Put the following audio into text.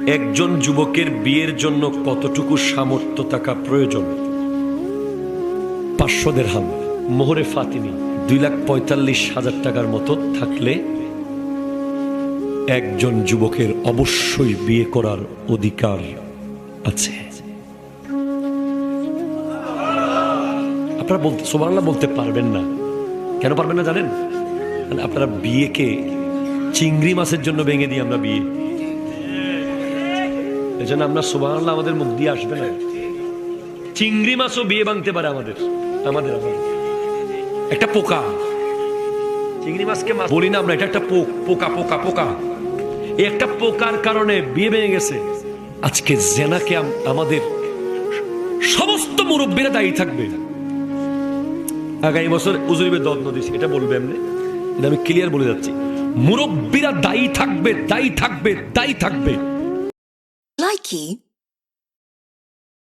একজন যুবকের বিয়ের জন্য কতটুকু সামর্থ্য থাকা প্রয়োজন? 500 দিরহাম মোহরে ফাতিমি 2,45,000 টাকার মতো থাকলে একজন যুবকের অবশ্যই বিয়ে করার অধিকার আছে। আপনারা বলতে সুবহানাল্লাহ বলতে পারবেন না, কেন পারবেন না জানেন? আপনারা বিয়েকে চিংড়ি মাছের জন্য ভেঙে দিই আমরা বিয়ে, এই জন্য আমরা সুবহানাল্লাহ আমাদের মুখ দিয়ে আসবে না। চিংড়ি মাছও বিয়ে ভাঙতে পারে আমাদের আমাদের একটা পোকা, চিংড়ি মাছকে বলি না আমরা, এটা একটা পোকা পোকা পোকা, এই একটা পোকার কারণে বিয়ে ভেঙে গেছে। আজকে জেনাকে আমাদের সমস্ত মুরব্বীরা দায়ী থাকবে। আগামী বছর উজুরিবের দদ নদী এটা বলবে এমনি, এটা আমি ক্লিয়ার বলে যাচ্ছি, মুরব্বীরা দায়ী থাকবে, দায়ী থাকবে, দায়ী থাকবে। Likey